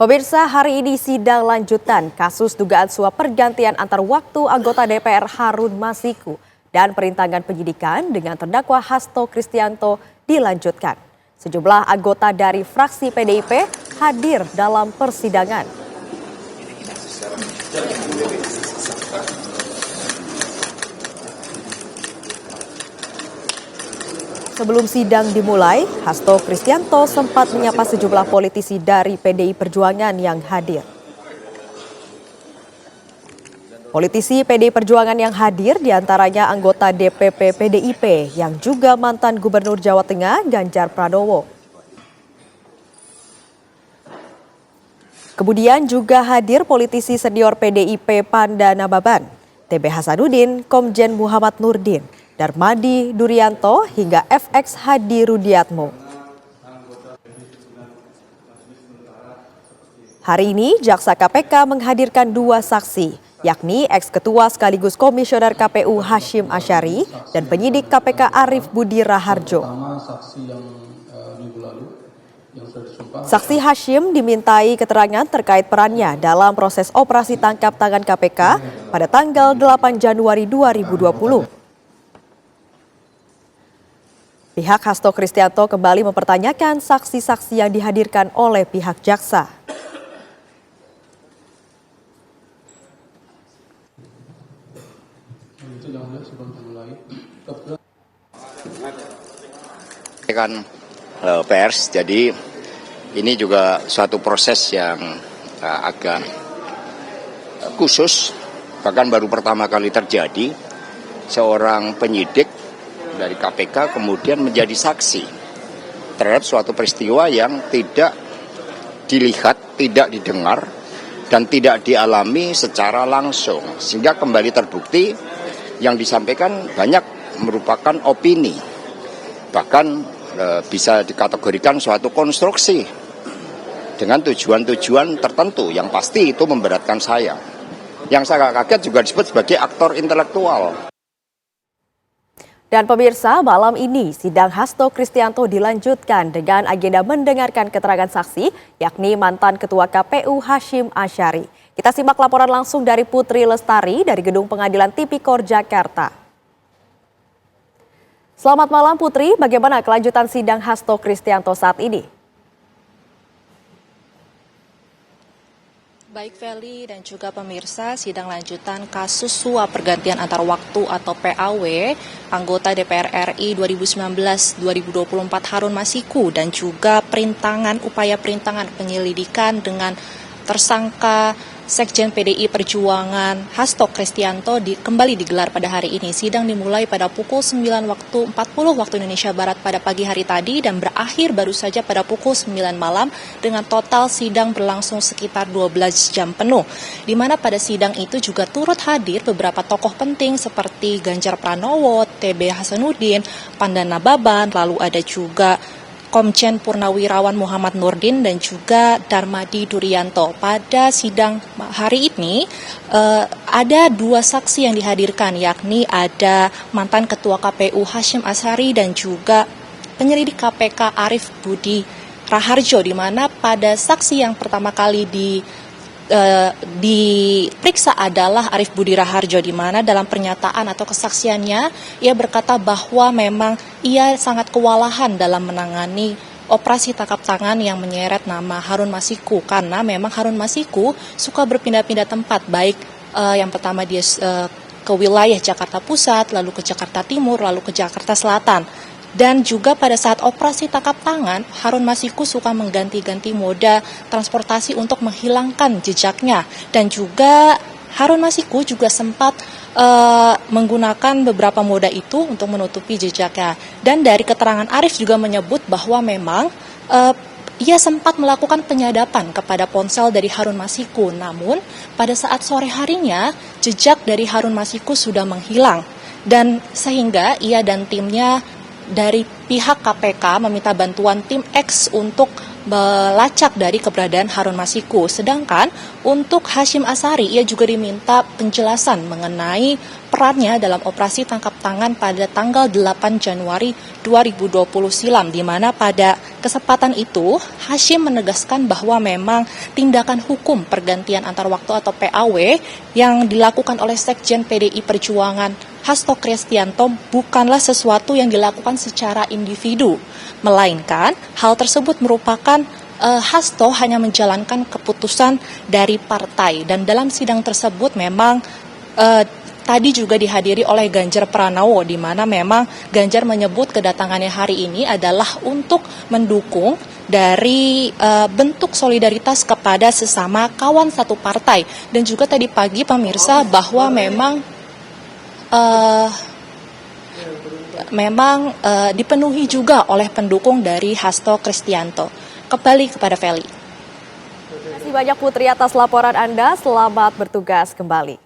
Pemirsa, hari ini sidang lanjutan kasus dugaan suap pergantian antar waktu anggota DPR Harun Masiku dan perintangan penyidikan dengan terdakwa Hasto Kristianto dilanjutkan. Sejumlah anggota dari fraksi PDIP hadir dalam persidangan. Sebelum sidang dimulai, Hasto Kristianto sempat menyapa sejumlah politisi dari PDI Perjuangan yang hadir. Politisi PDI Perjuangan yang hadir diantaranya anggota DPP PDIP yang juga mantan Gubernur Jawa Tengah Ganjar Pranowo. Kemudian juga hadir politisi senior PDIP Pandana Baban, TB Hasanuddin, Komjen Muhammad Nurdin, Darmadi Durianto hingga FX Hadi Rudiatmo. Hari ini Jaksa KPK menghadirkan dua saksi, yakni ex-ketua sekaligus komisioner KPU Hashim Asyari dan penyidik KPK Arief Budi Raharjo. Saksi Hashim dimintai keterangan terkait perannya dalam proses operasi tangkap tangan KPK pada tanggal 8 Januari 2020. Pihak Hasto Kristianto kembali mempertanyakan saksi-saksi yang dihadirkan oleh pihak jaksa. Kan pers, jadi ini juga suatu proses yang agak khusus, bahkan baru pertama kali terjadi seorang penyidik dari KPK kemudian menjadi saksi terhadap suatu peristiwa yang tidak dilihat, tidak didengar, dan tidak dialami secara langsung. Sehingga kembali terbukti yang disampaikan banyak merupakan opini. Bahkan bisa dikategorikan suatu konstruksi dengan tujuan-tujuan tertentu yang pasti itu memberatkan saya. Yang saya kaget juga disebut sebagai aktor intelektual. Dan pemirsa, malam ini sidang Hasto Kristianto dilanjutkan dengan agenda mendengarkan keterangan saksi, yakni mantan Ketua KPU Hashim Asyari. Kita simak laporan langsung dari Putri Lestari dari Gedung Pengadilan Tipikor Jakarta. Selamat malam Putri, bagaimana kelanjutan sidang Hasto Kristianto saat ini? Baik Feli dan juga pemirsa, sidang lanjutan kasus suap pergantian antar waktu atau PAW anggota DPR RI 2019-2024 Harun Masiku dan juga upaya perintangan penyelidikan dengan tersangka Sekjen PDI Perjuangan Hasto Kristianto kembali digelar pada hari ini. Sidang dimulai pada pukul 9.40 waktu Indonesia Barat pada pagi hari tadi dan berakhir baru saja pada pukul 9 malam dengan total sidang berlangsung sekitar 12 jam penuh. Di mana pada sidang itu juga turut hadir beberapa tokoh penting seperti Ganjar Pranowo, TB Hasanuddin, Pandana Baban, lalu ada juga Komjen Purnawirawan Muhammad Nurdin dan juga Darmadi Durianto. Pada sidang hari ini ada dua saksi yang dihadirkan, yakni ada mantan Ketua KPU Hashim Asyari dan juga penyelidik KPK Arief Budi Raharjo, di mana pada saksi yang pertama kali diperiksa adalah Arief Budi Raharjo, di mana dalam pernyataan atau kesaksiannya ia berkata bahwa memang ia sangat kewalahan dalam menangani operasi tangkap tangan yang menyeret nama Harun Masiku, karena memang Harun Masiku suka berpindah-pindah tempat, baik yang pertama dia ke wilayah Jakarta Pusat, lalu ke Jakarta Timur, lalu ke Jakarta Selatan. Dan juga pada saat operasi tangkap tangan, Harun Masiku suka mengganti-ganti moda transportasi untuk menghilangkan jejaknya. Dan juga Harun Masiku juga sempat menggunakan beberapa moda itu untuk menutupi jejaknya. Dan dari keterangan Arief juga menyebut bahwa memang ia sempat melakukan penyadapan kepada ponsel dari Harun Masiku. Namun pada saat sore harinya, jejak dari Harun Masiku sudah menghilang. Dan sehingga ia dan timnya dari pihak KPK meminta bantuan tim X untuk melacak dari keberadaan Harun Masiku. Sedangkan untuk Hashim Ashari, ia juga diminta penjelasan mengenai perannya dalam operasi tangkap tangan pada tanggal 8 Januari 2020 silam, di mana pada kesempatan itu Hashim menegaskan bahwa memang tindakan hukum pergantian antar waktu atau PAW yang dilakukan oleh Sekjen PDI Perjuangan Hasto Kristianto bukanlah sesuatu yang dilakukan secara individu, melainkan hal tersebut merupakan Hasto hanya menjalankan keputusan dari partai. Dan dalam sidang tersebut memang tadi juga dihadiri oleh Ganjar Pranowo, di mana memang Ganjar menyebut kedatangannya hari ini adalah untuk mendukung dari bentuk solidaritas kepada sesama kawan satu partai. Dan juga tadi pagi pemirsa bahwa memang dipenuhi juga oleh pendukung dari Hasto Kristianto. Kembali kepada Feli. Terima kasih banyak Putri atas laporan Anda. Selamat bertugas kembali.